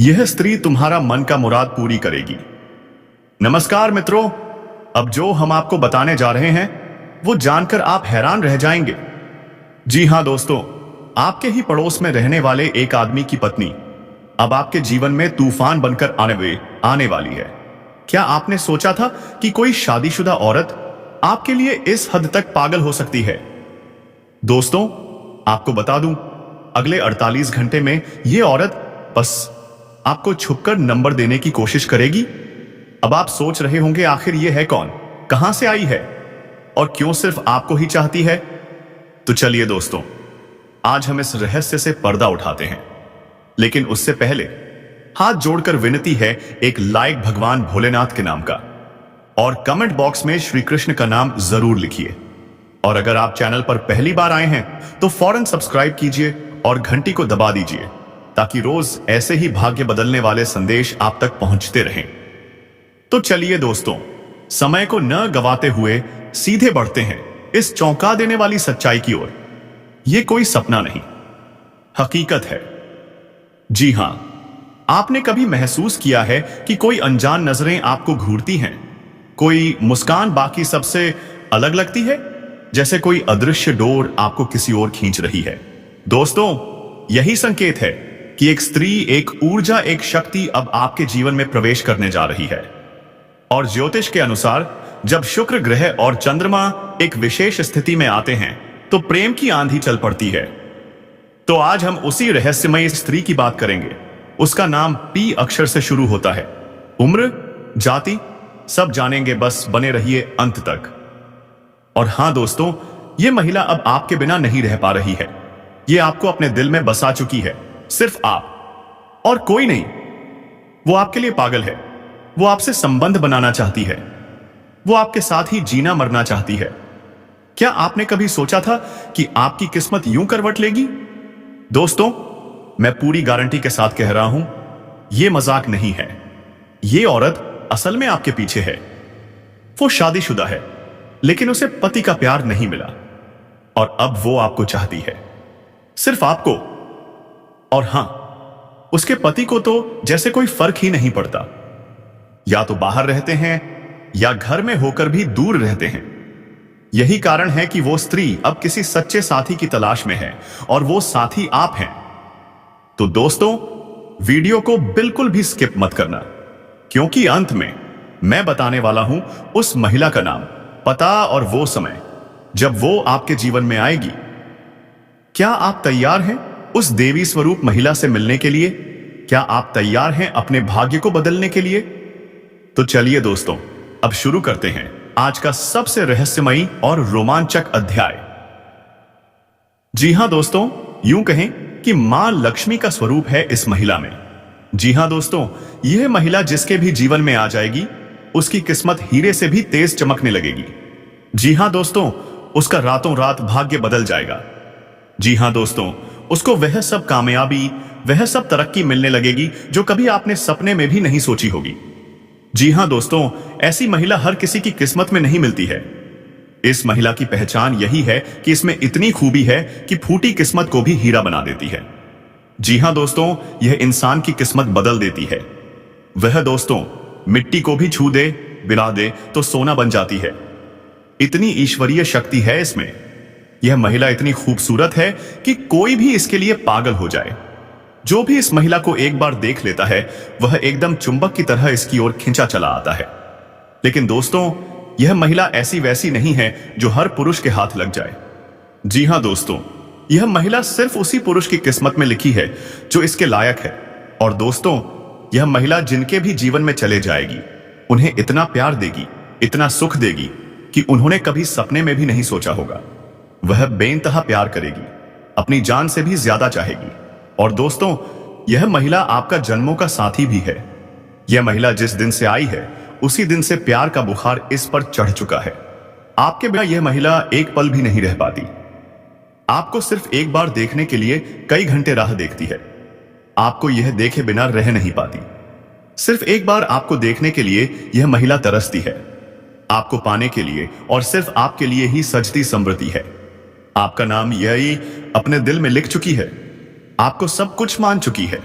यह स्त्री तुम्हारा मन का मुराद पूरी करेगी। नमस्कार मित्रों, अब जो हम आपको बताने जा रहे हैं वो जानकर आप हैरान रह जाएंगे। जी हां दोस्तों, आपके ही पड़ोस में रहने वाले एक आदमी की पत्नी अब आपके जीवन में तूफान बनकर आने वाली है। क्या आपने सोचा था कि कोई शादीशुदा औरत आपके लिए इस हद तक पागल हो सकती है? दोस्तों, आपको बता दूं, अगले 48 घंटे में यह औरत बस आपको छुपकर नंबर देने की कोशिश करेगी। अब आप सोच रहे होंगे, आखिर यह है कौन, कहां से आई है और क्यों सिर्फ आपको ही चाहती है? तो चलिए दोस्तों, आज हम इस रहस्य से पर्दा उठाते हैं। लेकिन उससे पहले हाथ जोड़कर विनती है, एक लाइक भगवान भोलेनाथ के नाम का और कमेंट बॉक्स में श्री कृष्ण का नाम जरूर लिखिए। और अगर आप चैनल पर पहली बार आए हैं तो फौरन सब्सक्राइब कीजिए और घंटी को दबा दीजिए, ताकि रोज ऐसे ही भाग्य बदलने वाले संदेश आप तक पहुंचते रहें। तो चलिए दोस्तों, समय को न गवाते हुए सीधे बढ़ते हैं इस चौंका देने वाली सच्चाई की ओर। यह कोई सपना नहीं, हकीकत है। जी हां, आपने कभी महसूस किया है कि कोई अनजान नजरें आपको घूरती हैं? कोई मुस्कान बाकी सबसे अलग लगती है, जैसे कोई अदृश्य डोर आपको किसी ओर खींच रही है। दोस्तों, यही संकेत है कि एक स्त्री, एक ऊर्जा, एक शक्ति अब आपके जीवन में प्रवेश करने जा रही है। और ज्योतिष के अनुसार जब शुक्र ग्रह और चंद्रमा एक विशेष स्थिति में आते हैं तो प्रेम की आंधी चल पड़ती है। तो आज हम उसी रहस्यमयी स्त्री की बात करेंगे। उसका नाम पी अक्षर से शुरू होता है। उम्र, जाति सब जानेंगे, बस बने रहिए अंत तक। और हां दोस्तों, यह महिला अब आपके बिना नहीं रह पा रही है। यह आपको अपने दिल में बसा चुकी है, सिर्फ आप और कोई नहीं। वो आपके लिए पागल है, वो आपसे संबंध बनाना चाहती है, वो आपके साथ ही जीना मरना चाहती है। क्या आपने कभी सोचा था कि आपकी किस्मत यूं करवट लेगी? दोस्तों, मैं पूरी गारंटी के साथ कह रहा हूं, यह मजाक नहीं है। यह औरत असल में आपके पीछे है। वो शादीशुदा है, लेकिन उसे पति का प्यार नहीं मिला और अब वो आपको चाहती है, सिर्फ आपको। और हां, उसके पति को तो जैसे कोई फर्क ही नहीं पड़ता। या तो बाहर रहते हैं या घर में होकर भी दूर रहते हैं। यही कारण है कि वो स्त्री अब किसी सच्चे साथी की तलाश में है और वो साथी आप हैं। तो दोस्तों, वीडियो को बिल्कुल भी स्किप मत करना, क्योंकि अंत में मैं बताने वाला हूं उस महिला का नाम, पता और वो समय जब वो आपके जीवन में आएगी। क्या आप तैयार हैं उस देवी स्वरूप महिला से मिलने के लिए? क्या आप तैयार हैं अपने भाग्य को बदलने के लिए? तो चलिए दोस्तों, अब शुरू करते हैं आज का सबसे रहस्यमयी और रोमांचक अध्याय। जी हां दोस्तों, यूं कहें कि मां लक्ष्मी का स्वरूप है इस महिला में। जी हां दोस्तों, यह महिला जिसके भी जीवन में आ जाएगी, उसकी किस्मत हीरे से भी तेज चमकने लगेगी। जी हां दोस्तों, उसका रातों रात भाग्य बदल जाएगा। जी हां दोस्तों, उसको वह सब कामयाबी, वह सब तरक्की मिलने लगेगी जो कभी आपने सपने में भी नहीं सोची होगी। जी हां दोस्तों, ऐसी महिला हर किसी की किस्मत में नहीं मिलती है। इस महिला की पहचान यही है कि इसमें इतनी खूबी है कि फूटी किस्मत को भी हीरा बना देती है। जी हां दोस्तों, यह इंसान की किस्मत बदल देती है। वह दोस्तों मिट्टी को भी छू दे, बिला दे तो सोना बन जाती है। इतनी ईश्वरीय शक्ति है इसमें। यह महिला इतनी खूबसूरत है कि कोई भी इसके लिए पागल हो जाए। जो भी इस महिला को एक बार देख लेता है, वह एकदम चुंबक की तरह इसकी ओर खिंचा चला आता है। लेकिन दोस्तों, यह महिला ऐसी वैसी नहीं है जो हर पुरुष के हाथ लग जाए। जी हां दोस्तों, यह महिला सिर्फ उसी पुरुष की किस्मत में लिखी है जो इसके लायक है। और दोस्तों, यह महिला जिनके भी जीवन में चले जाएगी, उन्हें इतना प्यार देगी, इतना सुख देगी कि उन्होंने कभी सपने में भी नहीं सोचा होगा। वह बेइंतहा प्यार करेगी, अपनी जान से भी ज्यादा चाहेगी। और दोस्तों, यह महिला आपका जन्मों का साथी भी है। यह महिला जिस दिन से आई है, उसी दिन से प्यार का बुखार इस पर चढ़ चुका है। आपके बिना यह महिला एक पल भी नहीं रह पाती। आपको सिर्फ एक बार देखने के लिए कई घंटे राह देखती है। आपको यह देखे बिना रह नहीं पाती। सिर्फ एक बार आपको देखने के लिए यह महिला तरसती है। आपको पाने के लिए और सिर्फ आपके लिए ही सजती संवरती है। आपका नाम यही अपने दिल में लिख चुकी है। आपको सब कुछ मान चुकी है।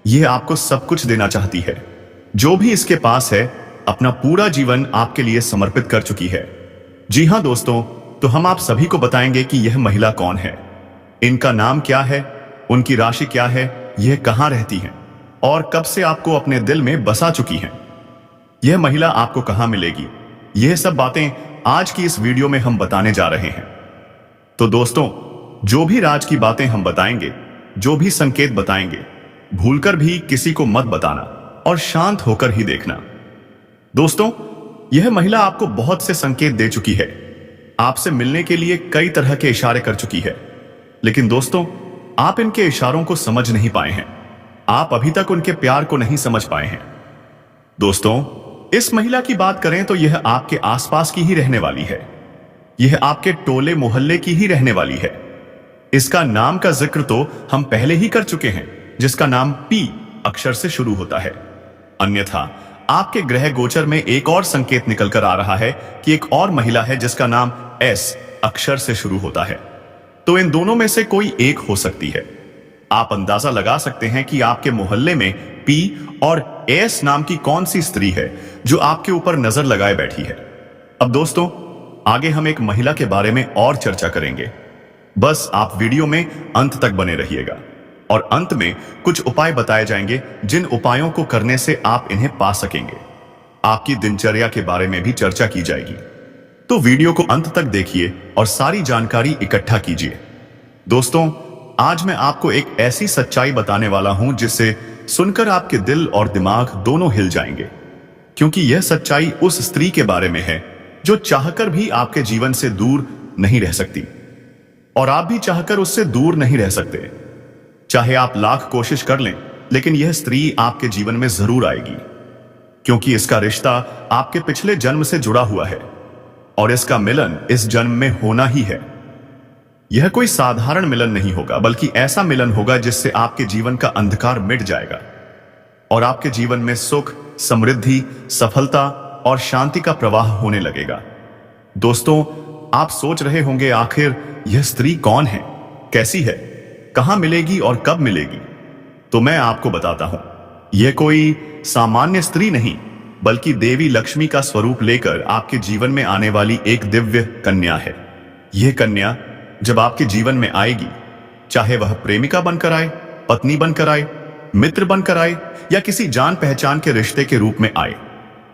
यह आपको सब कुछ देना चाहती है। जो भी इसके पास है अपना पूरा जीवन आपके लिए समर्पित कर चुकी है। जी हाँ दोस्तों, तो हम आप सभी को बताएंगे कि यह महिला कौन है, इनका नाम क्या है, उनकी राशि क्या है, यह कहां रहती हैं और कब से आपको अपने दिल में बसा चुकी हैं। यह महिला आपको कहां मिलेगी, यह सब बातें आज की इस वीडियो में हम बताने जा रहे हैं। तो दोस्तों, जो भी राज की बातें हम बताएंगे, जो भी संकेत बताएंगे, भूलकर भी किसी को मत बताना और शांत होकर ही देखना। दोस्तों, यह महिला आपको बहुत से संकेत दे चुकी है, आपसे मिलने के लिए कई तरह के इशारे कर चुकी है, लेकिन दोस्तों आप इनके इशारों को समझ नहीं पाए हैं। आप अभी तक उनके प्यार को नहीं समझ पाए हैं। दोस्तों, इस महिला की बात करें तो यह आपके आसपास की ही रहने वाली है। यह आपके टोले मोहल्ले की ही रहने वाली है। इसका नाम का जिक्र तो हम पहले ही कर चुके हैं, जिसका नाम पी अक्षर से शुरू होता है। अन्यथा आपके ग्रह गोचर में एक और संकेत निकल कर आ रहा है कि एक और महिला है जिसका नाम एस अक्षर से शुरू होता है। तो इन दोनों में से कोई एक हो सकती है। आप अंदाजा लगा सकते हैं कि आपके मोहल्ले में पी और एस नाम की कौन सी स्त्री है जो आपके ऊपर नजर लगाए बैठी है। अब दोस्तों, आगे हम एक महिला के बारे में और चर्चा करेंगे। बस आप वीडियो में अंत तक बने रहिएगा और अंत में कुछ उपाय बताए जाएंगे जिन उपायों को करने से आप इन्हें पा सकेंगे। आपकी दिनचर्या के बारे में भी चर्चा की जाएगी। तो वीडियो को अंत तक देखिए और सारी जानकारी इकट्ठा कीजिए। दोस्तों, आज मैं आपको एक ऐसी सच्चाई बताने वाला हूं जिसे सुनकर आपके दिल और दिमाग दोनों हिल जाएंगे, क्योंकि यह सच्चाई उस स्त्री के बारे में है जो चाहकर भी आपके जीवन से दूर नहीं रह सकती और आप भी चाहकर उससे दूर नहीं रह सकते। चाहे आप लाख कोशिश कर लें, लेकिन यह स्त्री आपके जीवन में जरूर आएगी, क्योंकि इसका रिश्ता आपके पिछले जन्म से जुड़ा हुआ है और इसका मिलन इस जन्म में होना ही है। यह कोई साधारण मिलन नहीं होगा, बल्कि ऐसा मिलन होगा जिससे आपके जीवन का अंधकार मिट जाएगा और आपके जीवन में सुख, समृद्धि, सफलता और शांति का प्रवाह होने लगेगा। दोस्तों, आप सोच रहे होंगे आखिर यह स्त्री कौन है, कैसी है, कहां मिलेगी और कब मिलेगी। तो मैं आपको बताता हूं, यह कोई सामान्य स्त्री नहीं, बल्कि देवी लक्ष्मी का स्वरूप लेकर आपके जीवन में आने वाली एक दिव्य कन्या है। यह कन्या जब आपके जीवन में आएगी, चाहे वह प्रेमिका बनकर आए, पत्नी बनकर आए, मित्र बनकर आए या किसी जान पहचान के रिश्ते के रूप में आए,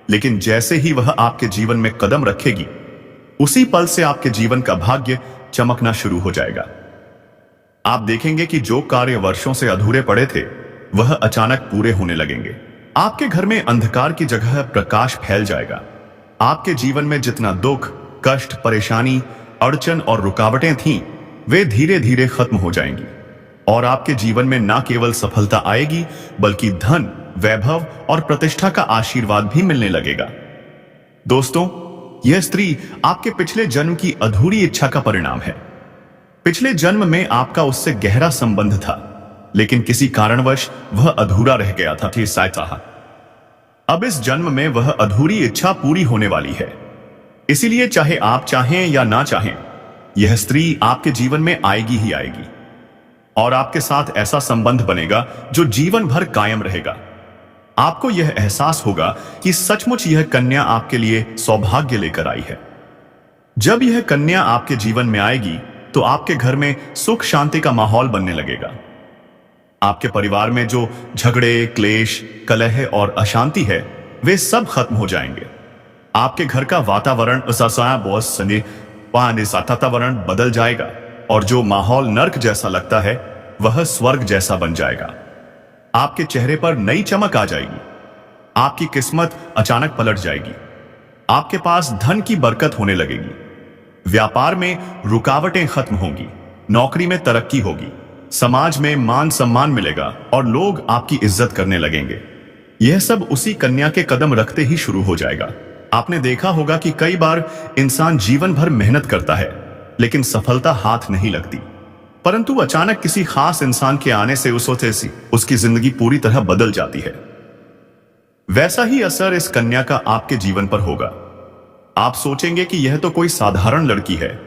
लेकिन जैसे ही वह आपके जीवन में कदम रखेगी, उसी पल से आपके जीवन का भाग्य चमकना शुरू हो जाएगा। आप देखेंगे कि जो कार्य वर्षों से अधूरे पड़े थे वह अचानक पूरे होने लगेंगे। आपके घर में अंधकार की जगह प्रकाश फैल जाएगा। आपके जीवन में जितना दुख, कष्ट, परेशानी, अड़चन और रुकावटें थीं, वे धीरे धीरे खत्म हो जाएंगी और आपके जीवन में न केवल सफलता आएगी, बल्कि धन, वैभव और प्रतिष्ठा का आशीर्वाद भी मिलने लगेगा। दोस्तों, यह स्त्री आपके पिछले जन्म की अधूरी इच्छा का परिणाम है। पिछले जन्म में आपका उससे गहरा संबंध था, लेकिन किसी कारणवश वह अधूरा रह गया था। अब इस जन्म में वह अधूरी इच्छा पूरी होने वाली है। इसीलिए चाहे आप चाहें या ना चाहें, यह स्त्री आपके जीवन में आएगी ही आएगी और आपके साथ ऐसा संबंध बनेगा जो जीवन भर कायम रहेगा। आपको यह एहसास होगा कि सचमुच यह कन्या आपके लिए सौभाग्य लेकर आई है। जब यह कन्या आपके जीवन में आएगी तो आपके घर में सुख शांति का माहौल बनने लगेगा। आपके परिवार में जो झगड़े, क्लेश, कलह और अशांति है, वे सब खत्म हो जाएंगे। आपके घर का वातावरण वातावरण बदल जाएगा और जो माहौल नर्क जैसा लगता है वह स्वर्ग जैसा बन जाएगा। आपके चेहरे पर नई चमक आ जाएगी। आपकी किस्मत अचानक पलट जाएगी। आपके पास धन की बरकत होने लगेगी। व्यापार में रुकावटें खत्म होंगी। नौकरी में तरक्की होगी। समाज में मान सम्मान मिलेगा और लोग आपकी इज्जत करने लगेंगे। यह सब उसी कन्या के कदम रखते ही शुरू हो जाएगा। आपने देखा होगा कि कई बार इंसान जीवन भर मेहनत करता है, लेकिन सफलता हाथ नहीं लगती, परंतु अचानक किसी खास इंसान के आने से उसकी जिंदगी पूरी तरह बदल जाती है। वैसा ही असर इस कन्या का आपके जीवन पर होगा। आप सोचेंगे कि यह तो कोई साधारण लड़की है,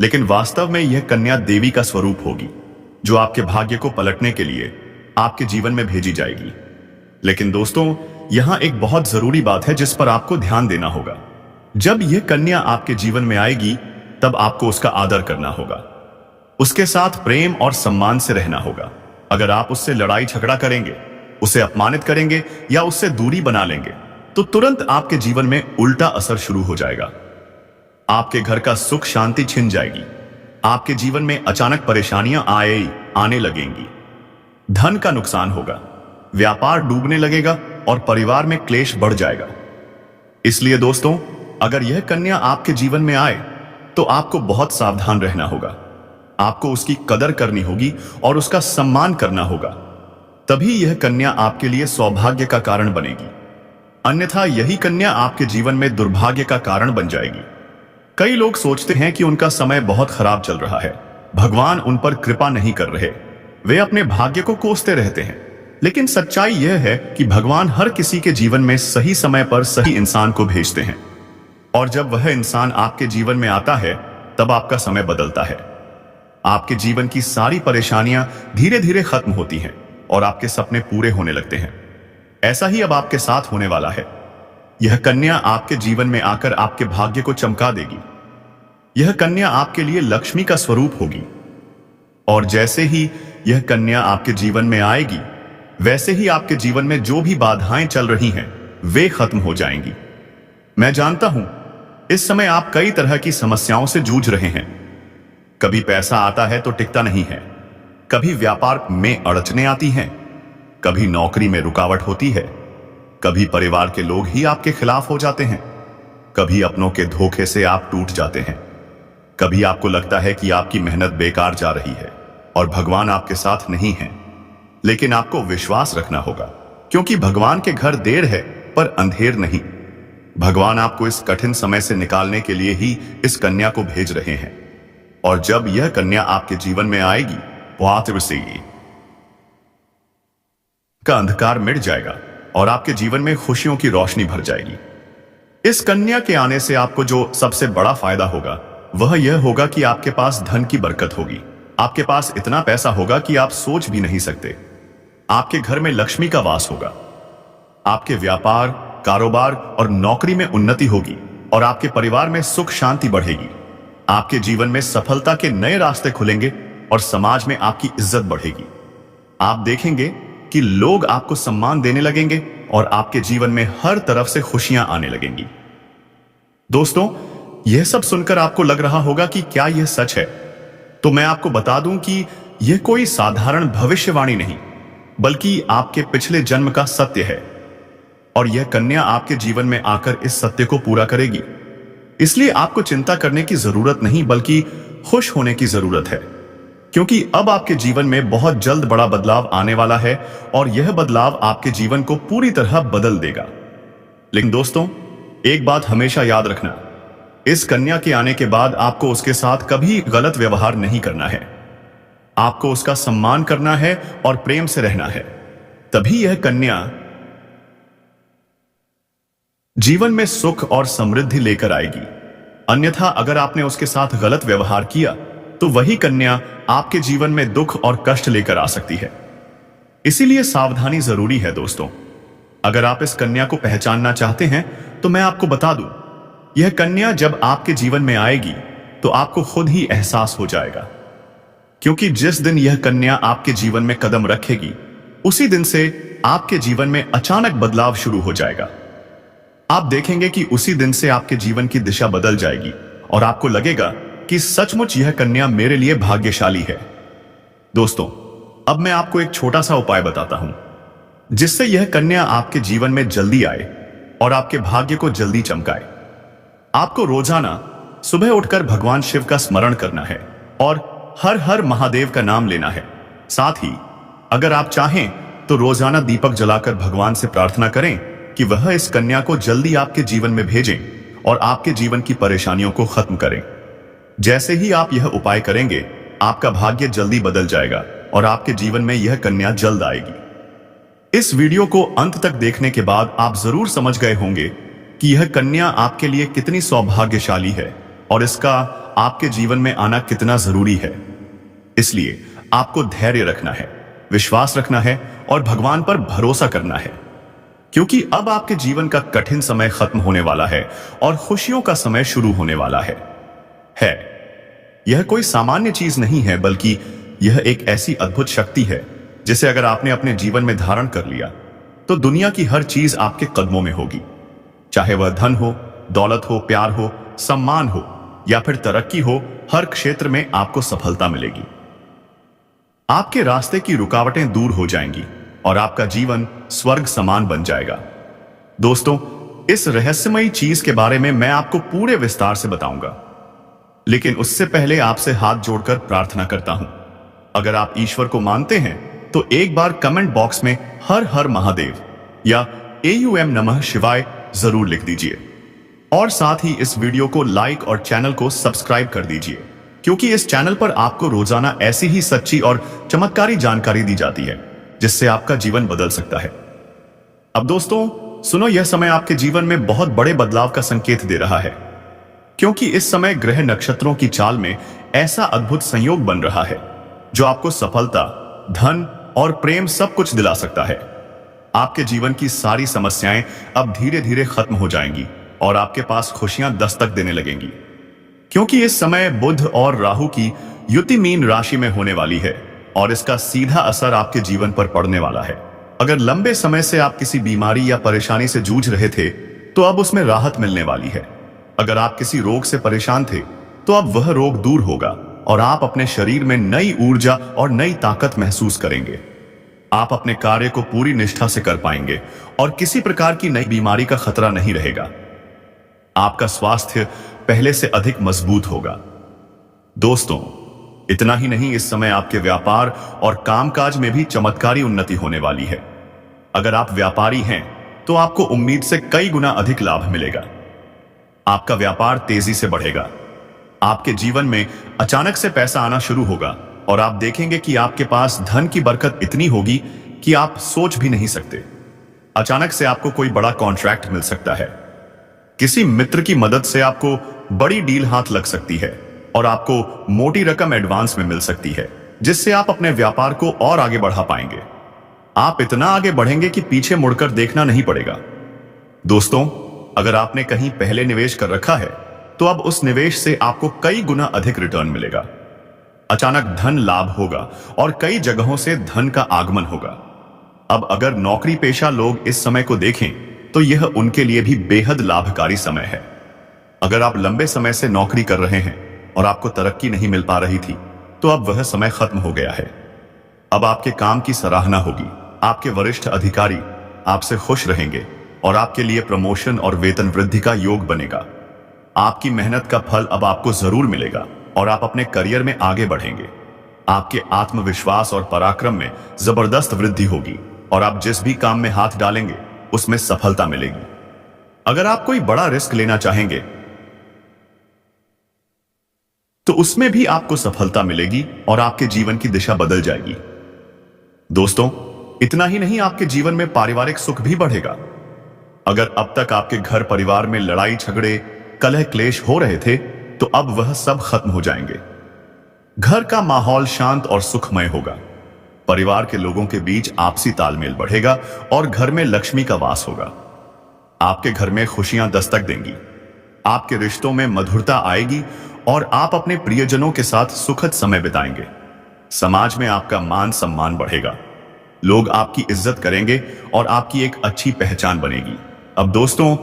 लेकिन वास्तव में यह कन्या देवी का स्वरूप होगी, जो आपके भाग्य को पलटने के लिए आपके जीवन में भेजी जाएगी। लेकिन दोस्तों, यहां एक बहुत जरूरी बात है जिस पर आपको ध्यान देना होगा। जब यह कन्या आपके जीवन में आएगी, तब आपको उसका आदर करना होगा, उसके साथ प्रेम और सम्मान से रहना होगा। अगर आप उससे लड़ाई झगड़ा करेंगे, उसे अपमानित करेंगे या उससे दूरी बना लेंगे, तो तुरंत आपके जीवन में उल्टा असर शुरू हो जाएगा। आपके घर का सुख शांति छिन जाएगी। आपके जीवन में अचानक परेशानियां आने लगेंगी। धन का नुकसान होगा, व्यापार डूबने लगेगा और परिवार में क्लेश बढ़ जाएगा। इसलिए दोस्तों, अगर यह कन्या आपके जीवन में आए तो आपको बहुत सावधान रहना होगा। आपको उसकी कदर करनी होगी और उसका सम्मान करना होगा। तभी यह कन्या आपके लिए सौभाग्य का कारण बनेगी। अन्यथा यही कन्या आपके जीवन में दुर्भाग्य का कारण बन जाएगी। कई लोग सोचते हैं कि उनका समय बहुत खराब चल रहा है, भगवान उन पर कृपा नहीं कर रहे, वे अपने भाग्य को कोसते रहते हैं। लेकिन सच्चाई यह है कि भगवान हर किसी के जीवन में सही समय पर सही इंसान को भेजते हैं, और जब वह इंसान आपके जीवन में आता है, तब आपका समय बदलता है। आपके जीवन की सारी परेशानियां धीरे धीरे खत्म होती हैं और आपके सपने पूरे होने लगते हैं। ऐसा ही अब आपके साथ होने वाला है। यह कन्या आपके जीवन में आकर आपके भाग्य को चमका देगी। यह कन्या आपके लिए लक्ष्मी का स्वरूप होगी, और जैसे ही यह कन्या आपके जीवन में आएगी, वैसे ही आपके जीवन में जो भी बाधाएं चल रही हैं, वे खत्म हो जाएंगी। मैं जानता हूं, इस समय आप कई तरह की समस्याओं से जूझ रहे हैं। कभी पैसा आता है तो टिकता नहीं है, कभी व्यापार में अड़चनें आती हैं, कभी नौकरी में रुकावट होती है, कभी परिवार के लोग ही आपके खिलाफ हो जाते हैं, कभी अपनों के धोखे से आप टूट जाते हैं, कभी आपको लगता है कि आपकी मेहनत बेकार जा रही है और भगवान आपके साथ नहीं है। लेकिन आपको विश्वास रखना होगा, क्योंकि भगवान के घर देर है पर अंधेर नहीं। भगवान आपको इस कठिन समय से निकालने के लिए ही इस कन्या को भेज रहे हैं, और जब यह कन्या आपके जीवन में आएगी, का अंधकार मिट जाएगा और आपके जीवन में खुशियों की रोशनी भर जाएगी। इस कन्या के आने से आपको जो सबसे बड़ा फायदा होगा, वह यह होगा कि आपके पास धन की बरकत होगी। आपके पास इतना पैसा होगा कि आप सोच भी नहीं सकते। आपके घर में लक्ष्मी का वास होगा। आपके व्यापार, कारोबार और नौकरी में उन्नति होगी और आपके परिवार में सुख शांति बढ़ेगी। आपके जीवन में सफलता के नए रास्ते खुलेंगे और समाज में आपकी इज्जत बढ़ेगी। आप देखेंगे कि लोग आपको सम्मान देने लगेंगे और आपके जीवन में हर तरफ से खुशियां आने लगेंगी। दोस्तों, यह सब सुनकर आपको लग रहा होगा कि क्या यह सच है? तो मैं आपको बता दूं कि यह कोई साधारण भविष्यवाणी नहीं, बल्कि आपके पिछले जन्म का सत्य है, और यह कन्या आपके जीवन में आकर इस सत्य को पूरा करेगी। इसलिए आपको चिंता करने की जरूरत नहीं, बल्कि खुश होने की जरूरत है, क्योंकि अब आपके जीवन में बहुत जल्द बड़ा बदलाव आने वाला है और यह बदलाव आपके जीवन को पूरी तरह बदल देगा। लेकिन दोस्तों, एक बात हमेशा याद रखना, इस कन्या के आने के बाद आपको उसके साथ कभी गलत व्यवहार नहीं करना है। आपको उसका सम्मान करना है और प्रेम से रहना है। तभी यह कन्या जीवन में सुख और समृद्धि लेकर आएगी। अन्यथा अगर आपने उसके साथ गलत व्यवहार किया, तो वही कन्या आपके जीवन में दुख और कष्ट लेकर आ सकती है। इसीलिए सावधानी जरूरी है दोस्तों। अगर आप इस कन्या को पहचानना चाहते हैं, तो मैं आपको बता दूं, यह कन्या जब आपके जीवन में आएगी तो आपको खुद ही एहसास हो जाएगा, क्योंकि जिस दिन यह कन्या आपके जीवन में कदम रखेगी, उसी दिन से आपके जीवन में अचानक बदलाव शुरू हो जाएगा। आप देखेंगे कि उसी दिन से आपके जीवन की दिशा बदल जाएगी और आपको लगेगा कि सचमुच यह कन्या मेरे लिए भाग्यशाली है। दोस्तों, अब मैं आपको एक छोटा सा उपाय बताता हूं, जिससे यह कन्या आपके जीवन में जल्दी आए और आपके भाग्य को जल्दी चमकाए। आपको रोजाना सुबह उठकर भगवान शिव का स्मरण करना है और हर हर महादेव का नाम लेना है। साथ ही अगर आप चाहें तो रोजाना दीपक जलाकर भगवान से प्रार्थना करें कि वह इस कन्या को जल्दी आपके जीवन में भेजें और आपके जीवन की परेशानियों को खत्म करें। जैसे ही आप यह उपाय करेंगे, आपका भाग्य जल्दी बदल जाएगा और आपके जीवन में यह कन्या जल्द आएगी। इस वीडियो को अंत तक देखने के बाद आप जरूर समझ गए होंगे कि यह कन्या आपके लिए कितनी सौभाग्यशाली है और इसका आपके जीवन में आना कितना जरूरी है। इसलिए आपको धैर्य रखना है विश्वास रखना है और भगवान पर भरोसा करना है, क्योंकि अब आपके जीवन का कठिन समय खत्म होने वाला है और खुशियों का समय शुरू होने वाला है। यह कोई सामान्य चीज नहीं है, बल्कि यह एक ऐसी अद्भुत शक्ति है जिसे अगर आपने अपने जीवन में धारण कर लिया तो दुनिया की हर चीज आपके कदमों में होगी। चाहे वह धन हो, दौलत हो, प्यार हो, सम्मान हो या फिर तरक्की हो, हर क्षेत्र में आपको सफलता मिलेगी। आपके रास्ते की रुकावटें दूर हो जाएंगी और आपका जीवन स्वर्ग समान बन जाएगा। दोस्तों, इस रहस्यमयी चीज के बारे में मैं आपको पूरे विस्तार से बताऊंगा, लेकिन उससे पहले आपसे हाथ जोड़कर प्रार्थना करता हूं। अगर आप ईश्वर को मानते हैं तो एक बार कमेंट बॉक्स में हर हर महादेव या AUM नमः शिवाय जरूर लिख दीजिए और साथ ही इस वीडियो को लाइक और चैनल को सब्सक्राइब कर दीजिए, क्योंकि इस चैनल पर आपको रोजाना ऐसी ही सच्ची और चमत्कारी जानकारी दी जाती है जिससे आपका जीवन बदल सकता है। अब दोस्तों सुनो, यह समय आपके जीवन में बहुत बड़े बदलाव का संकेत दे रहा है, क्योंकि इस समय ग्रह नक्षत्रों की चाल में ऐसा अद्भुत संयोग बन रहा है जो आपको सफलता, धन और प्रेम सब कुछ दिला सकता है। आपके जीवन की सारी समस्याएं अब धीरे धीरे खत्म हो जाएंगी और आपके पास खुशियां दस्तक देने लगेंगी, क्योंकि इस समय बुध और राहु की युति मीन राशि में होने वाली है और इसका सीधा असर आपके जीवन पर पड़ने वाला है। अगर लंबे समय से आप किसी बीमारी या परेशानी से जूझ रहे थे तो अब उसमें राहत मिलने वाली है। अगर आप किसी रोग से परेशान थे तो अब वह रोग दूर होगा और आप अपने शरीर में नई ऊर्जा और नई ताकत महसूस करेंगे। आप अपने कार्य को पूरी निष्ठा से कर पाएंगे और किसी प्रकार की नई बीमारी का खतरा नहीं रहेगा। आपका स्वास्थ्य पहले से अधिक मजबूत होगा। दोस्तों, इतना ही नहीं, इस समय आपके व्यापार और कामकाज में भी चमत्कारी उन्नति होने वाली है। अगर आप व्यापारी हैं तो आपको उम्मीद से कई गुना अधिक लाभ मिलेगा। आपका व्यापार तेजी से बढ़ेगा। आपके जीवन में अचानक से पैसा आना शुरू होगा और आप देखेंगे कि आपके पास धन की बरकत इतनी होगी कि आप सोच भी नहीं सकते। अचानक से आपको कोई बड़ा कॉन्ट्रैक्ट मिल सकता है। किसी मित्र की मदद से आपको बड़ी डील हाथ लग सकती है और आपको मोटी रकम एडवांस में मिल सकती है, जिससे आप अपने व्यापार को और आगे बढ़ा पाएंगे। आप इतना आगे बढ़ेंगे कि पीछे मुड़कर देखना नहीं पड़ेगा। दोस्तों, अगर आपने कहीं पहले निवेश कर रखा है तो अब उस निवेश से आपको कई गुना अधिक रिटर्न मिलेगा। अचानक धन लाभ होगा और कई जगहों से धन का आगमन होगा। अब अगर नौकरी पेशा लोग इस समय को देखें तो यह उनके लिए भी बेहद लाभकारी समय है। अगर आप लंबे समय से नौकरी कर रहे हैं और आपको तरक्की नहीं मिल पा रही थी तो अब वह समय खत्म हो गया है। अब आपके काम की सराहना होगी। आपके वरिष्ठ अधिकारी आपसे खुश रहेंगे और आपके लिए प्रमोशन और वेतन वृद्धि का योग बनेगा। आपकी मेहनत का फल अब आपको जरूर मिलेगा और आप अपने करियर में आगे बढ़ेंगे। आपके आत्मविश्वास और पराक्रम में जबरदस्त वृद्धि होगी और आप जिस भी काम में हाथ डालेंगे उसमें सफलता मिलेगी। अगर आप कोई बड़ा रिस्क लेना चाहेंगे तो उसमें भी आपको सफलता मिलेगी और आपके जीवन की दिशा बदल जाएगी। दोस्तों, इतना ही नहीं, आपके जीवन में पारिवारिक सुख भी बढ़ेगा। अगर अब तक आपके घर परिवार में लड़ाई झगड़े, कलह क्लेश हो रहे थे तो अब वह सब खत्म हो जाएंगे। घर का माहौल शांत और सुखमय होगा। परिवार के लोगों के बीच आपसी तालमेल बढ़ेगा और घर में लक्ष्मी का वास होगा। आपके घर में खुशियां दस्तक देंगी। आपके रिश्तों में मधुरता आएगी और आप अपने प्रियजनों के साथ सुखद समय बिताएंगे। समाज में आपका मान सम्मान बढ़ेगा। लोग आपकी इज्जत करेंगे और आपकी एक अच्छी पहचान बनेगी। अब दोस्तों,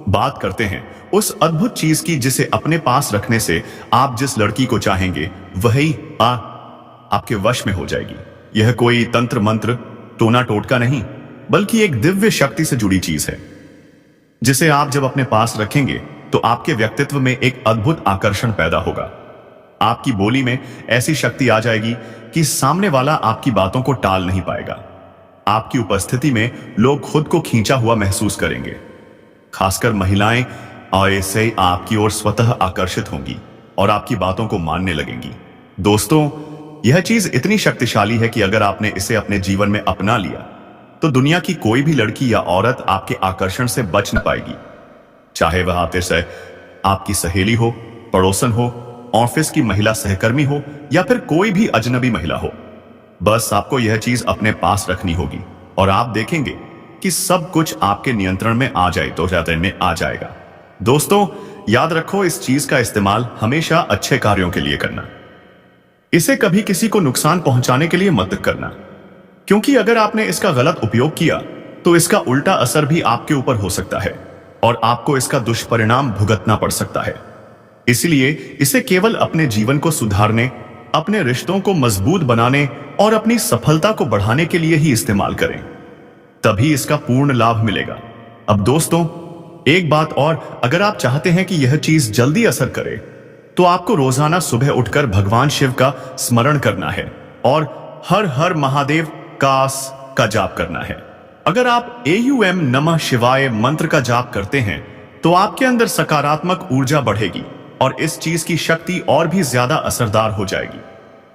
बात करते हैं उस अद्भुत चीज की जिसे अपने पास रखने से आप जिस लड़की को चाहेंगे वही आपके वश में हो जाएगी। यह कोई तंत्र मंत्र, टोना टोटका नहीं, बल्कि एक दिव्य शक्ति से जुड़ी चीज है, जिसे आप जब अपने पास रखेंगे तो आपके व्यक्तित्व में एक अद्भुत आकर्षण पैदा होगा। आपकी बोली में ऐसी शक्ति आ जाएगी कि सामने वाला आपकी बातों को टाल नहीं पाएगा। आपकी उपस्थिति में लोग खुद को खींचा हुआ महसूस करेंगे। खासकर महिलाएं ऐसे आपकी ओर स्वतः आकर्षित होंगी और आपकी बातों को मानने लगेंगी। दोस्तों, यह चीज इतनी शक्तिशाली है कि अगर आपने इसे अपने जीवन में अपना लिया तो दुनिया की कोई भी लड़की या औरत आपके आकर्षण से बच न पाएगी। चाहे वह आपसे आपकी सहेली हो, पड़ोसन हो, ऑफिस की महिला सहकर्मी हो या फिर कोई भी अजनबी महिला हो। बस आपको यह चीज अपने पास रखनी होगी और आप देखेंगे कि सब कुछ आपके नियंत्रण में आ जाए तो जाते में आ जाएगा। दोस्तों, याद रखो, इस चीज का इस्तेमाल हमेशा अच्छे कार्यों के लिए करना। इसे कभी किसी को नुकसान पहुंचाने के लिए मत करना, क्योंकि अगर आपने इसका गलत उपयोग किया तो इसका उल्टा असर भी आपके ऊपर हो सकता है और आपको इसका दुष्परिणाम भुगतना पड़ सकता है। इसलिए इसे केवल अपने जीवन को सुधारने, अपने रिश्तों को मजबूत बनाने और अपनी सफलता को बढ़ाने के लिए ही इस्तेमाल करें, तभी इसका पूर्ण लाभ मिलेगा। अब दोस्तों, एक बात और, अगर आप चाहते हैं कि यह चीज जल्दी असर करे तो आपको रोजाना सुबह उठकर भगवान शिव का स्मरण करना है और हर हर महादेव का जाप करना है। अगर आप AUM नमः शिवाय मंत्र का जाप करते हैं तो आपके अंदर सकारात्मक ऊर्जा बढ़ेगी और इस चीज की शक्ति और भी ज्यादा असरदार हो जाएगी।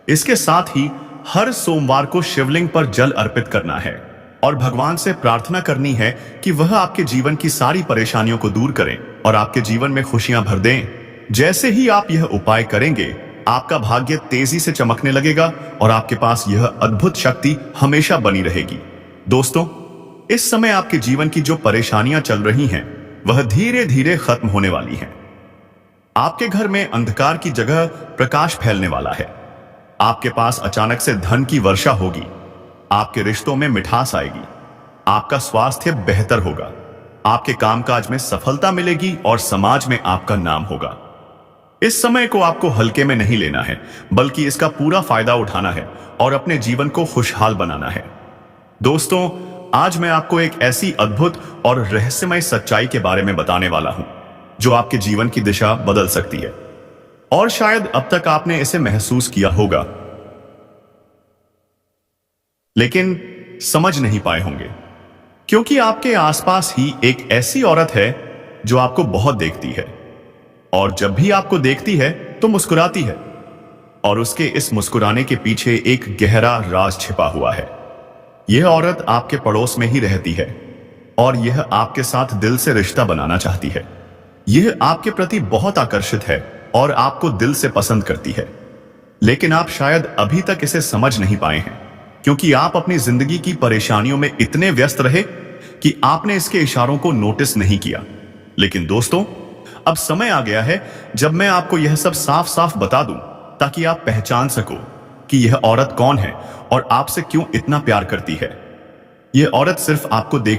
इसके साथ ही हर सोमवार को शिवलिंग पर जल अर्पित करना है और भगवान से प्रार्थना करनी है कि वह आपके जीवन की सारी परेशानियों को दूर करें और आपके जीवन में खुशियां भर दें। जैसे ही आप यह उपाय करेंगे, आपका भाग्य तेजी से चमकने लगेगा और आपके पास यह अद्भुत शक्ति हमेशा बनी रहेगी। दोस्तों, इस समय आपके जीवन की जो परेशानियां चल रही हैं, वह धीरे धीरे खत्म होने वाली हैं। आपके घर में अंधकार की जगह प्रकाश फैलने वाला है। आपके पास अचानक से धन की वर्षा होगी। आपके रिश्तों में मिठास आएगी। आपका स्वास्थ्य बेहतर होगा। आपके कामकाज में सफलता मिलेगी और समाज में आपका नाम होगा। इस समय को आपको हल्के में नहीं लेना है, बल्कि इसका पूरा फायदा उठाना है और अपने जीवन को खुशहाल बनाना है। दोस्तों, आज मैं आपको एक ऐसी अद्भुत और रहस्यमय सच्चाई के बारे में बताने वाला हूं जो आपके जीवन की दिशा बदल सकती है और शायद अब तक आपने इसे महसूस किया होगा, लेकिन समझ नहीं पाए होंगे, क्योंकि आपके आसपास ही एक ऐसी औरत है जो आपको बहुत देखती है और जब भी आपको देखती है तो मुस्कुराती है और उसके इस मुस्कुराने के पीछे एक गहरा राज छिपा हुआ है। यह औरत आपके पड़ोस में ही रहती है और यह आपके साथ दिल से रिश्ता बनाना चाहती है। यह आपके प्रति बहुत आकर्षित है और आपको दिल से पसंद करती है, लेकिन आप शायद अभी तक इसे समझ नहीं पाए हैं, क्योंकि आप अपनी जिंदगी की परेशानियों में इतने व्यस्त रहे कि आपने इसके इशारों को नोटिस नहीं किया। लेकिन दोस्तों, अब समय आ गया है जब मैं आपको यह सब साफ साफ बता दूं, ताकि आप पहचान सको कि यह औरत कौन है और आपसे क्यों इतना प्यार करती है। यह औरत सिर्फ आपको देखती